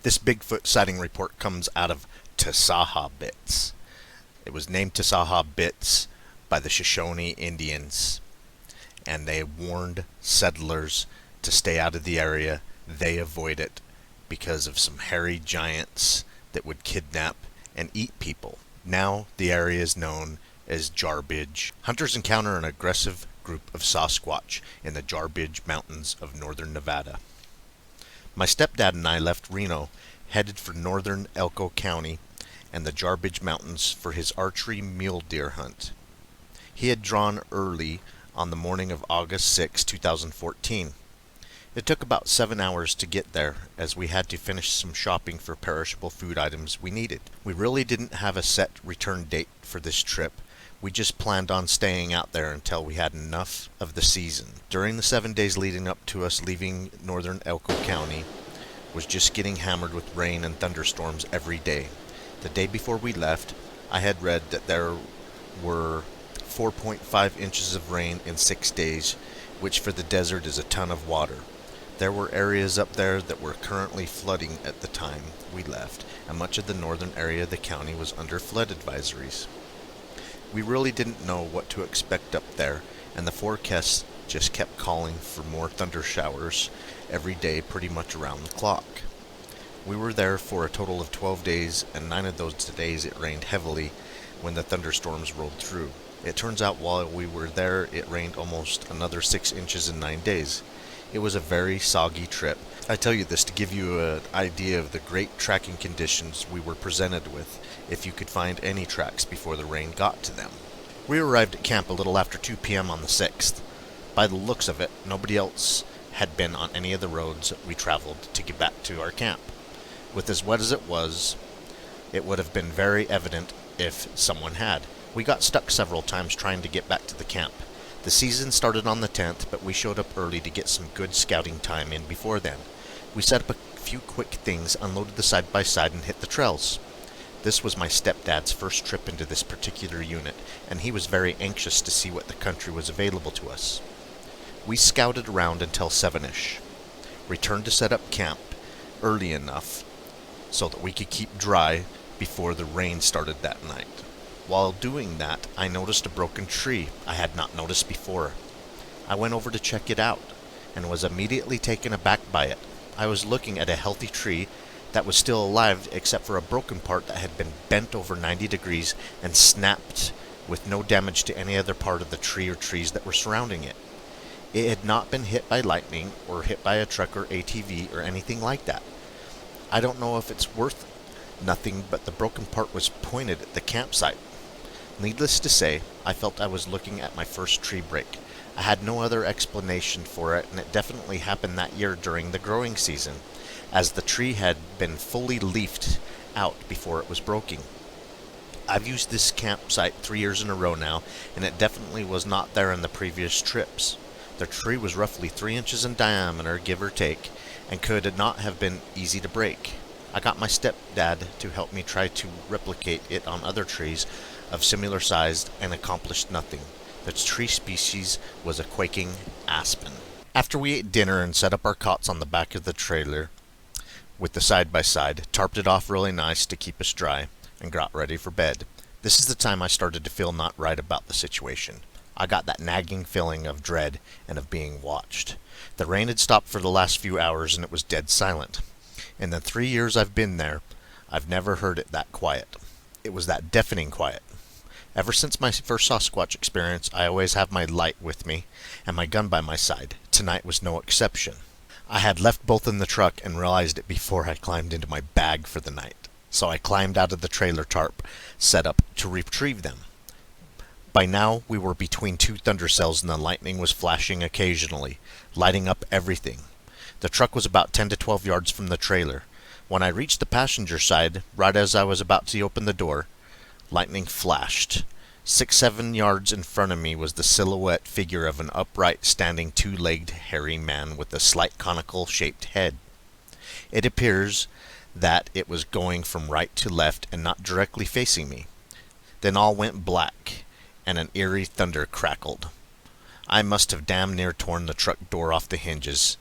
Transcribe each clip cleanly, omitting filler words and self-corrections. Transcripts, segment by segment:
This Bigfoot sighting report comes out of Tsawhawbitts. It was named Tsawhawbitts by the Shoshone Indians, and they warned settlers to stay out of the area. They avoid it because of some hairy giants that would kidnap and eat people. Now the area is known as Jarbidge. Hunters encounter an aggressive group of Sasquatch in the Jarbidge Mountains of northern Nevada. My stepdad and I left Reno, headed for northern Elko County and the Jarbidge Mountains for his archery mule deer hunt. He had drawn early on the morning of August 6, 2014. It took about 7 hours to get there, as we had to finish some shopping for perishable food items we needed. We really didn't have a set return date for this trip. We just planned on staying out there until we had enough of the season. During the 7 days leading up to us leaving northern Elko County was just getting hammered with rain and thunderstorms every day. The day before we left, I had read that there were 4.5 inches of rain in 6 days, which for the desert is a ton of water. There were areas up there that were currently flooding at the time we left, and much of the northern area of the county was under flood advisories. We really didn't know what to expect up there, and the forecast just kept calling for more thunder showers every day pretty much around the clock. We were there for a total of 12 days, and 9 of those days it rained heavily when the thunderstorms rolled through. It turns out while we were there, it rained almost another 6 inches in 9 days. It was a very soggy trip. I tell you this to give you an idea of the great tracking conditions we were presented with, if you could find any tracks before the rain got to them. We arrived at camp a little after 2 p.m. on the 6th. By the looks of it, nobody else had been on any of the roads we traveled to get back to our camp. With as wet as it would have been very evident if someone had. We got stuck several times trying to get back to the camp. The season started on the 10th, but we showed up early to get some good scouting time in before then. We set up a few quick things, unloaded the side-by-side, and hit the trails. This was my stepdad's first trip into this particular unit, and he was very anxious to see what the country was available to us. We scouted around until 7-ish, returned to set up camp early enough so that we could keep dry before the rain started that night. While doing that, I noticed a broken tree I had not noticed before. I went over to check it out, and was immediately taken aback by it. I was looking at a healthy tree that was still alive except for a broken part that had been bent over 90 degrees and snapped with no damage to any other part of the tree or trees that were surrounding it. It had not been hit by lightning or hit by a truck or ATV or anything like that. I don't know if it's worth nothing, but the broken part was pointed at the campsite. Needless to say, I felt I was looking at my first tree break. I had no other explanation for it, and it definitely happened that year during the growing season, as the tree had been fully leafed out before it was broken. I've used this campsite 3 years in a row now, and it definitely was not there in the previous trips. The tree was roughly 3 inches in diameter, give or take, and could not have been easy to break. I got my stepdad to help me try to replicate it on other trees of similar size and accomplished nothing. The tree species was a quaking aspen. After we ate dinner and set up our cots on the back of the trailer with the side-by-side, tarped it off really nice to keep us dry, and got ready for bed. This is the time I started to feel not right about the situation. I got that nagging feeling of dread and of being watched. The rain had stopped for the last few hours and it was dead silent. In the 3 years I've been there, I've never heard it that quiet. It was that deafening quiet. Ever since my first Sasquatch experience, I always have my light with me and my gun by my side. Tonight was no exception. I had left both in the truck and realized it before I climbed into my bag for the night. So I climbed out of the trailer tarp set up to retrieve them. By now, we were between 2 thunder cells and the lightning was flashing occasionally, lighting up everything. The truck was about 10 to 12 yards from the trailer. When I reached the passenger side, right as I was about to open the door, lightning flashed. 6-7 yards in front of me was the silhouette figure of an upright, standing, 2-legged, hairy man with a slight conical-shaped head. It appears that it was going from right to left and not directly facing me. Then all went black, and an eerie thunder crackled. I must have damn near torn the truck door off the hinges.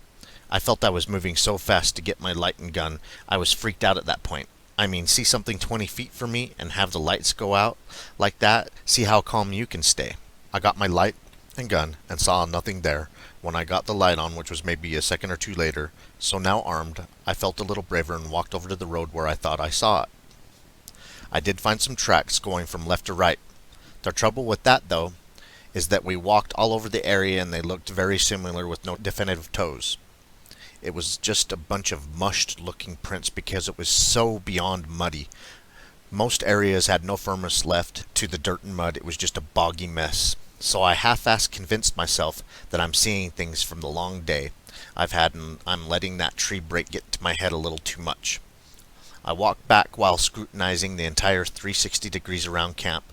I felt I was moving so fast to get my light and gun, I was freaked out at that point. I mean, see something 20 feet from me and have the lights go out like that? See how calm you can stay. I got my light and gun and saw nothing there when I got the light on, which was maybe a second or two later. So now armed, I felt a little braver and walked over to the road where I thought I saw it. I did find some tracks going from left to right. The trouble with that, though, is that we walked all over the area and they looked very similar with no definitive toes. It was just a bunch of mushed looking prints because it was so beyond muddy. Most areas had no firmness left to the dirt and mud. It was just a boggy mess. So I half-assed convinced myself that I'm seeing things from the long day I've had and I'm letting that tree break get to my head a little too much. I walked back while scrutinizing the entire 360 degrees around camp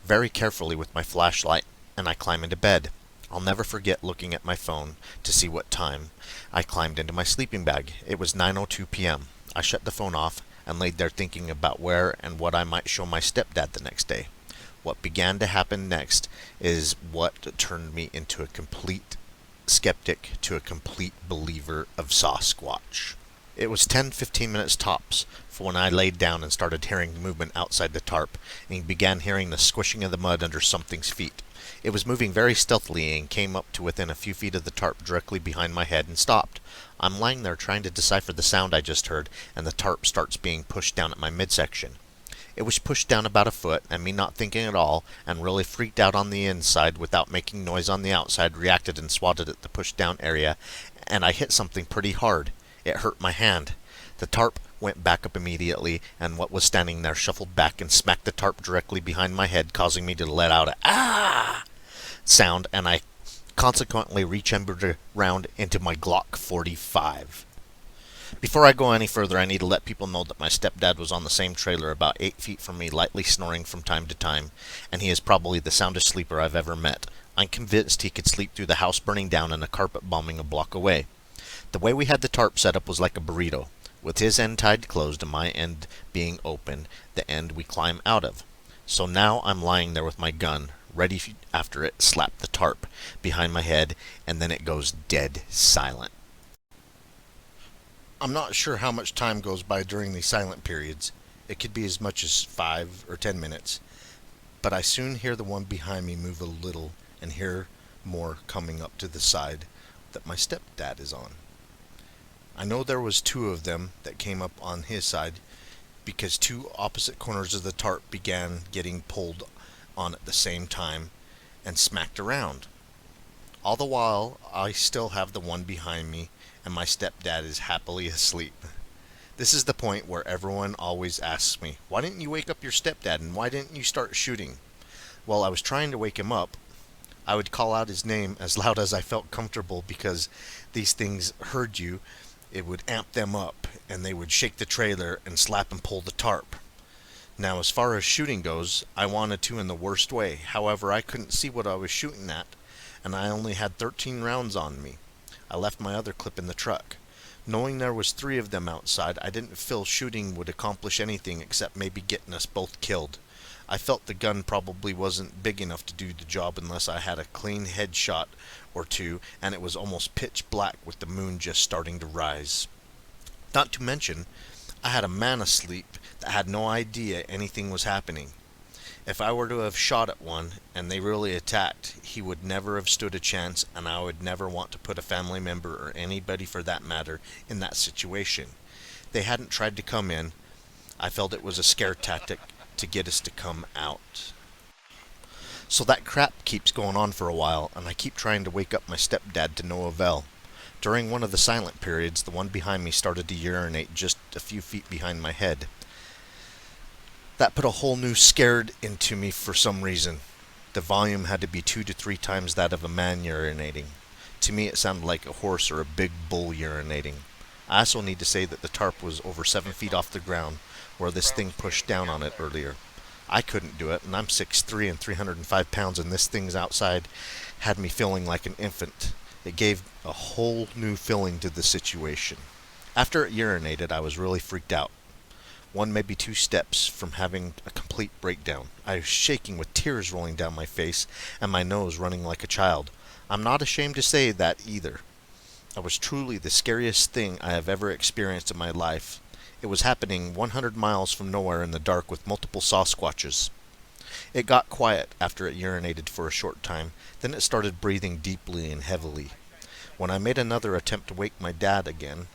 very carefully with my flashlight, and I climbed into bed. I'll never forget looking at my phone to see what time. I climbed into my sleeping bag. It was 9:02 p.m. I shut the phone off and laid there thinking about where and what I might show my stepdad the next day. What began to happen next is what turned me into a complete skeptic to a complete believer of Sasquatch. It was 10-15 minutes tops for when I laid down and started hearing movement outside the tarp, and began hearing the squishing of the mud under something's feet. It was moving very stealthily and came up to within a few feet of the tarp directly behind my head and stopped. I'm lying there trying to decipher the sound I just heard, and the tarp starts being pushed down at my midsection. It was pushed down about a foot, and me not thinking at all, and really freaked out on the inside without making noise on the outside, reacted and swatted at the pushed down area, and I hit something pretty hard. It hurt my hand. The tarp went back up immediately, and what was standing there shuffled back and smacked the tarp directly behind my head, causing me to let out a "ah" sound, and I consequently rechambered around into my Glock 45. Before I go any further, I need to let people know that my stepdad was on the same trailer about 8 feet from me, lightly snoring from time to time, and he is probably the soundest sleeper I've ever met. I'm convinced he could sleep through the house burning down and a carpet bombing a block away. The way we had the tarp set up was like a burrito, with his end tied closed and my end being open, the end we climb out of. So now I'm lying there with my gun, ready after it slapped the tarp behind my head, and then it goes dead silent. I'm not sure how much time goes by during these silent periods. It could be as much as 5 or 10 minutes. But I soon hear the one behind me move a little and hear more coming up to the side that my stepdad is on. I know there was 2 of them that came up on his side because 2 opposite corners of the tarp began getting pulled on at the same time and smacked around. All the while, I still have the one behind me, and my stepdad is happily asleep. This is the point where everyone always asks me, why didn't you wake up your stepdad and why didn't you start shooting? Well, I was trying to wake him up. I would call out his name as loud as I felt comfortable because these things heard you. It would amp them up and they would shake the trailer and slap and pull the tarp. Now, as far as shooting goes, I wanted to in the worst way. However, I couldn't see what I was shooting at, and I only had 13 rounds on me. I left my other clip in the truck. Knowing there was 3 of them outside, I didn't feel shooting would accomplish anything except maybe getting us both killed. I felt the gun probably wasn't big enough to do the job unless I had a clean headshot or 2, and it was almost pitch black with the moon just starting to rise. Not to mention, I had a man asleep that had no idea anything was happening. If I were to have shot at one and they really attacked, he would never have stood a chance, and I would never want to put a family member or anybody for that matter in that situation. They hadn't tried to come in. I felt it was a scare tactic to get us to come out. So that crap keeps going on for a while, and I keep trying to wake up my stepdad to no avail. During one of the silent periods, the one behind me started to urinate just a few feet behind my head. That put a whole new scared into me for some reason. The volume had to be 2 to 3 times that of a man urinating. To me it sounded like a horse or a big bull urinating. I also need to say that the tarp was over 7 feet off the ground where this thing pushed down on it earlier. I couldn't do it, and I'm 6'3" and 305 pounds, and this thing's outside had me feeling like an infant. It gave a whole new feeling to the situation. After it urinated, I was really freaked out. 1, maybe 2 steps from having a complete breakdown. I was shaking with tears rolling down my face and my nose running like a child. I'm not ashamed to say that either. It was truly the scariest thing I have ever experienced in my life. It was happening 100 miles from nowhere in the dark with multiple Sasquatches. It got quiet after it urinated for a short time, then it started breathing deeply and heavily. When I made another attempt to wake my dad again,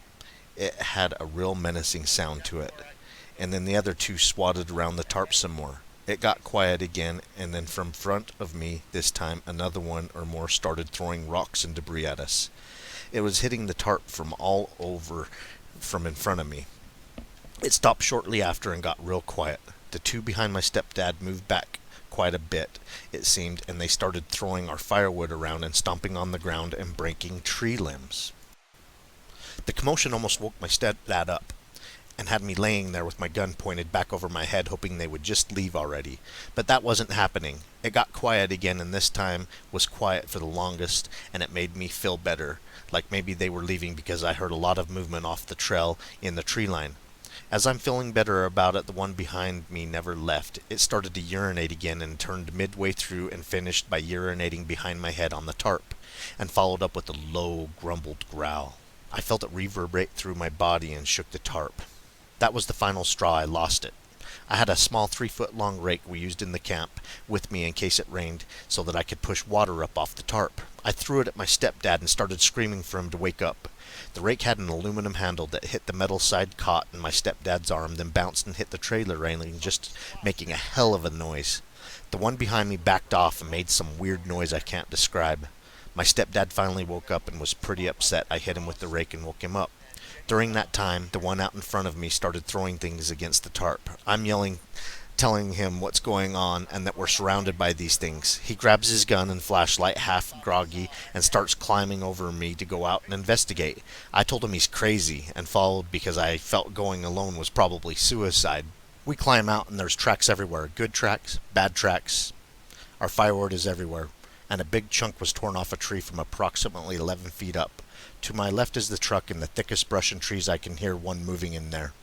it had a real menacing sound to it. And then the other two swatted around the tarp some more. It got quiet again, and then from front of me, this time, another one or more started throwing rocks and debris at us. It was hitting the tarp from all over from in front of me. It stopped shortly after and got real quiet. The two behind my stepdad moved back quite a bit, it seemed, and they started throwing our firewood around and stomping on the ground and breaking tree limbs. The commotion almost woke my stepdad up and had me laying there with my gun pointed back over my head, hoping they would just leave already. But that wasn't happening. It got quiet again, and this time was quiet for the longest, and it made me feel better, like maybe they were leaving because I heard a lot of movement off the trail in the tree line. As I'm feeling better about it, the one behind me never left. It started to urinate again and turned midway through and finished by urinating behind my head on the tarp, and followed up with a low, grumbled growl. I felt it reverberate through my body and shook the tarp. That was the final straw. I lost it. I had a small 3-foot-long rake we used in the camp with me in case it rained, so that I could push water up off the tarp. I threw it at my stepdad and started screaming for him to wake up. The rake had an aluminum handle that hit the metal side caught in my stepdad's arm, then bounced and hit the trailer railing, just making a hell of a noise. The one behind me backed off and made some weird noise I can't describe. My stepdad finally woke up and was pretty upset. I hit him with the rake and woke him up. During that time, the one out in front of me started throwing things against the tarp. I'm yelling, telling him what's going on and that we're surrounded by these things. He grabs his gun and flashlight, half groggy, and starts climbing over me to go out and investigate. I told him he's crazy and followed because I felt going alone was probably suicide. We climb out and there's tracks everywhere. Good tracks, bad tracks. Our firewood is everywhere, and a big chunk was torn off a tree from approximately 11 feet up. To my left is the truck, and the thickest brush and trees I can hear one moving in there.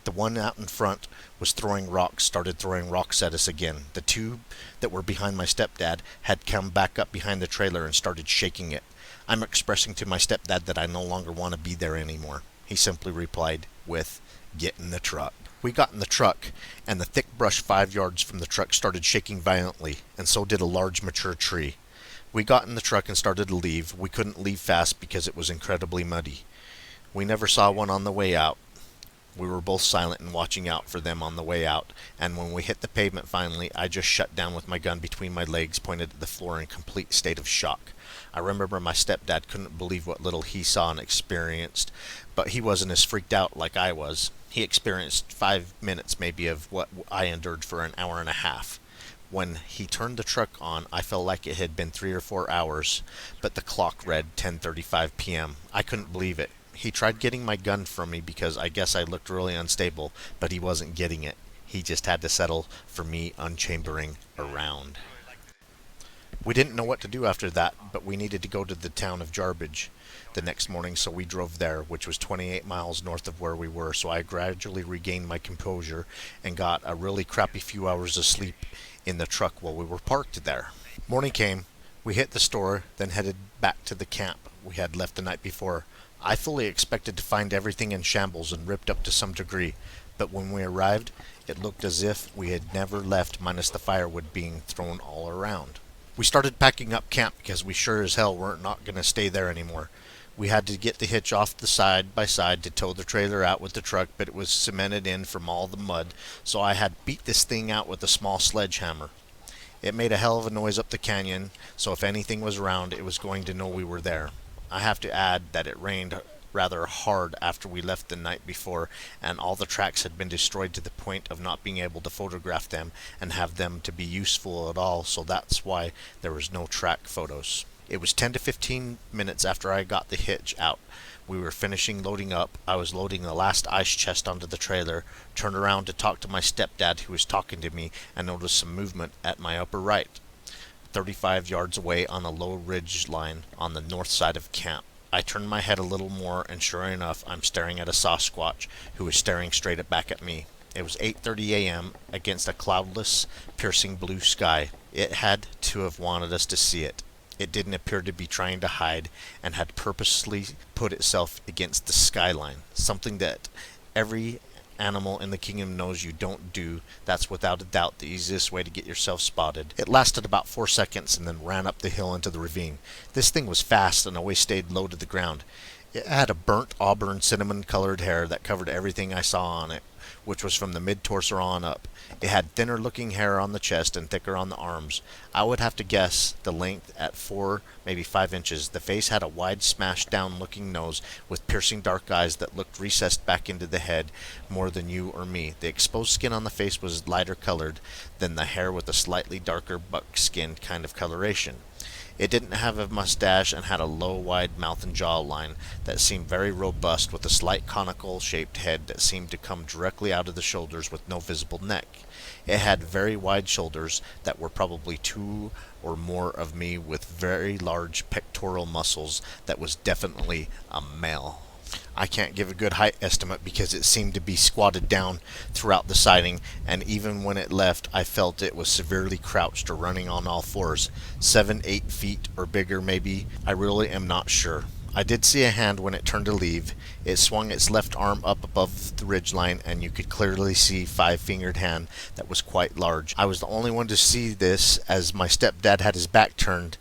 The one out in front was started throwing rocks at us again. The two that were behind my stepdad had come back up behind the trailer and started shaking it. I'm expressing to my stepdad that I no longer want to be there anymore. He simply replied with, "Get in the truck." We got in the truck, and the thick brush 5 yards from the truck started shaking violently, and so did a large mature tree. We got in the truck and started to leave. We couldn't leave fast because it was incredibly muddy. We never saw one on the way out. We were both silent and watching out for them on the way out, and when we hit the pavement finally, I just shut down with my gun between my legs, pointed at the floor in complete state of shock. I remember my stepdad couldn't believe what little he saw and experienced, but he wasn't as freaked out like I was. He experienced 5 minutes maybe of what I endured for an hour and a half. When he turned the truck on, I felt like it had been 3 or 4 hours, but the clock read 10:35 p.m. I couldn't believe it. He tried getting my gun from me because I guess I looked really unstable, but he wasn't getting it. He just had to settle for me unchambering around. We didn't know what to do after that, but we needed to go to the town of Jarbidge the next morning, so we drove there, which was 28 miles north of where we were, so I gradually regained my composure and got a really crappy few hours of sleep in the truck while we were parked there. Morning came. We hit the store, then headed back to the camp we had left the night before. I fully expected to find everything in shambles and ripped up to some degree, but when we arrived, it looked as if we had never left, minus the firewood being thrown all around. We started packing up camp because we sure as hell weren't not going to stay there anymore. We had to get the hitch off the side by side to tow the trailer out with the truck, but it was cemented in from all the mud, so I had beat this thing out with a small sledgehammer. It made a hell of a noise up the canyon, so if anything was around, it was going to know we were there. I have to add that it rained rather hard after we left the night before, and all the tracks had been destroyed to the point of not being able to photograph them and have them to be useful at all, so that's why there was no track photos. It was 10 to 15 minutes after I got the hitch out. We were finishing loading up. I was loading the last ice chest onto the trailer, turned around to talk to my stepdad who was talking to me, and noticed some movement at my upper right, 35 yards away on a low ridge line on the north side of camp. I turned my head a little more, and sure enough, I'm staring at a Sasquatch who was staring straight back at me. It was 8:30 a.m. against a cloudless, piercing blue sky. It had to have wanted us to see it. It didn't appear to be trying to hide and had purposely put itself against the skyline, something that every animal in the kingdom knows you don't do. That's without a doubt the easiest way to get yourself spotted. It lasted about 4 seconds and then ran up the hill into the ravine. This thing was fast and always stayed low to the ground. It had a burnt auburn cinnamon colored hair that covered everything I saw on it, which was from the mid-torso on up. It had thinner looking hair on the chest and thicker on the arms. I would have to guess the length at 4, maybe 5 inches. The face had a wide smashed down looking nose with piercing dark eyes that looked recessed back into the head more than you or me. The exposed skin on the face was lighter colored than the hair, with a slightly darker buckskin kind of coloration. It didn't have a mustache and had a low, wide mouth and jaw line that seemed very robust, with a slight conical shaped head that seemed to come directly out of the shoulders with no visible neck. It had very wide shoulders that were probably 2 or more of me, with very large pectoral muscles. That was definitely a male. I can't give a good height estimate because it seemed to be squatted down throughout the sighting, and even when it left, I felt it was severely crouched or running on all fours. 7, 8 feet or bigger maybe. I really am not sure. I did see a hand when it turned to leave. It swung its left arm up above the ridgeline, and you could clearly see 5-fingered hand that was quite large. I was the only one to see this, as my stepdad had his back turned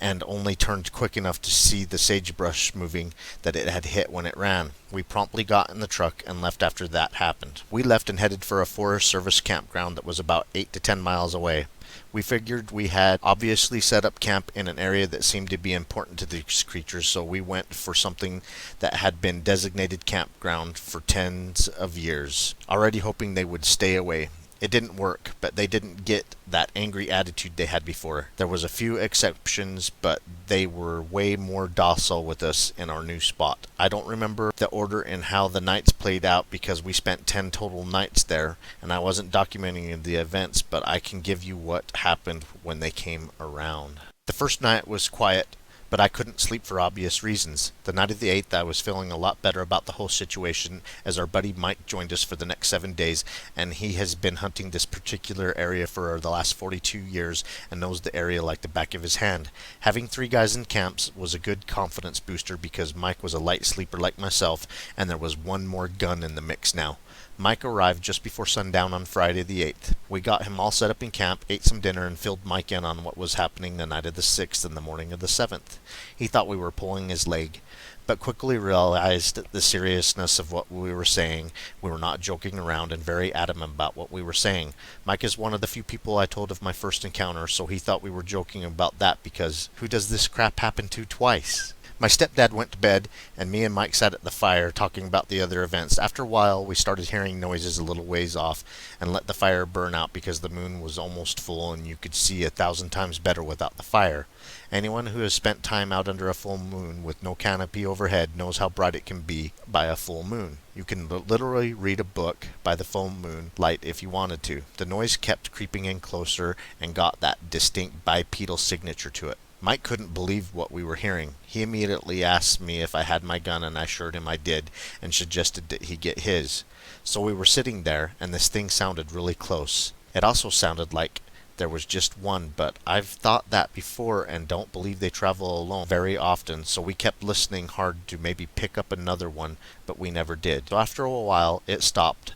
and only turned quick enough to see the sagebrush moving that it had hit when it ran. We promptly got in the truck and left after that happened. We left and headed for a Forest Service campground that was about 8 to 10 miles away. We figured we had obviously set up camp in an area that seemed to be important to these creatures, so we went for something that had been designated campground for tens of years, already hoping they would stay away. It didn't work, but they didn't get that angry attitude they had before. There was a few exceptions, but they were way more docile with us in our new spot. I don't remember the order and how the nights played out because we spent 10 total nights there, and I wasn't documenting the events, but I can give you what happened when they came around. The first night was quiet, but I couldn't sleep for obvious reasons. The night of the 8th, I was feeling a lot better about the whole situation, as our buddy Mike joined us for the next 7 days, and he has been hunting this particular area for the last 42 years and knows the area like the back of his hand. Having 3 guys in camps was a good confidence booster because Mike was a light sleeper like myself, and there was one more gun in the mix now. Mike arrived just before sundown on Friday the 8th. We got him all set up in camp, ate some dinner, and filled Mike in on what was happening the night of the 6th and the morning of the 7th. He thought we were pulling his leg, but quickly realized the seriousness of what we were saying. We were not joking around and very adamant about what we were saying. Mike is one of the few people I told of my first encounter, so he thought we were joking about that because who does this crap happen to twice? My stepdad went to bed, and me and Mike sat at the fire talking about the other events. After a while, we started hearing noises a little ways off and let the fire burn out because the moon was almost full and you could see 1,000 times better without the fire. Anyone who has spent time out under a full moon with no canopy overhead knows how bright it can be by a full moon. You can literally read a book by the full moon light if you wanted to. The noise kept creeping in closer and got that distinct bipedal signature to it. Mike couldn't believe what we were hearing. He immediately asked me if I had my gun, and I assured him I did, and suggested that he get his. So we were sitting there, and this thing sounded really close. It also sounded like there was just one, but I've thought that before and don't believe they travel alone very often, so we kept listening hard to maybe pick up another one, but we never did. So after a while, it stopped,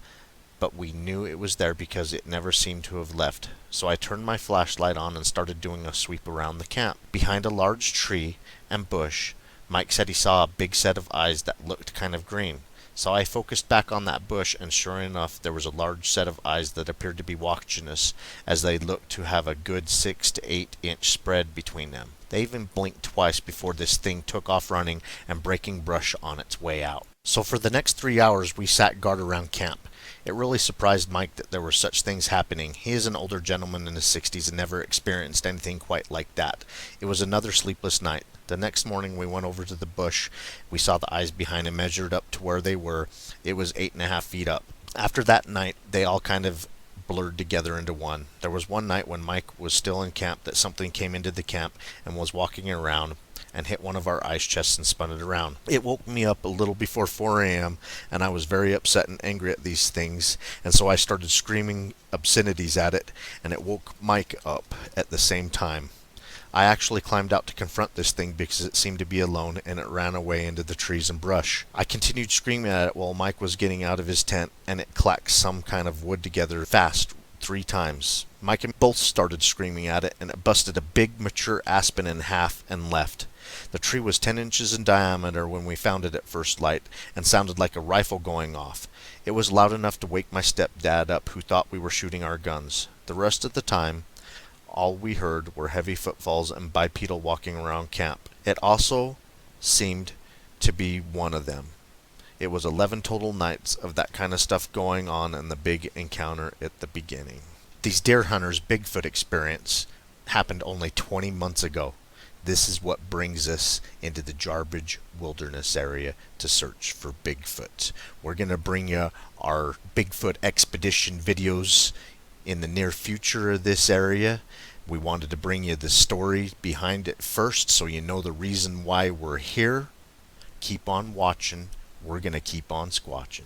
but we knew it was there because it never seemed to have left. So I turned my flashlight on and started doing a sweep around the camp. Behind a large tree and bush, Mike said he saw a big set of eyes that looked kind of green. So I focused back on that bush, and sure enough, there was a large set of eyes that appeared to be watching us, as they looked to have a good 6 to 8 inch spread between them. They even blinked twice before this thing took off running and breaking brush on its way out. So for the next 3 hours, we sat guard around camp. It really surprised Mike that there were such things happening. He is an older gentleman in his 60s and never experienced anything quite like that. It was another sleepless night. The next morning we went over to the bush. We saw the eyes behind and measured up to where they were. It was 8.5 feet up. After that night, they all kind of blurred together into one. There was one night when Mike was still in camp that something came into the camp and was walking around and hit one of our ice chests and spun it around. It woke me up a little before 4 a.m. and I was very upset and angry at these things, and so I started screaming obscenities at it, and it woke Mike up at the same time. I actually climbed out to confront this thing because it seemed to be alone and it ran away into the trees and brush. I continued screaming at it while Mike was getting out of his tent, and it clacked some kind of wood together fast 3 times. Mike and both started screaming at it, and it busted a big mature aspen in half and left. The tree was 10 inches in diameter when we found it at first light, and sounded like a rifle going off. It was loud enough to wake my stepdad up, who thought we were shooting our guns. The rest of the time, all we heard were heavy footfalls and bipedal walking around camp. It also seemed to be one of them. It was 11 total nights of that kind of stuff going on and the big encounter at the beginning. These deer hunters' Bigfoot experience happened only 20 months ago. This is what brings us into the Jarbidge Wilderness area to search for Bigfoot. We're going to bring you our Bigfoot expedition videos in the near future of this area. We wanted to bring you the story behind it first so you know the reason why we're here. Keep on watching. We're going to keep on squatching.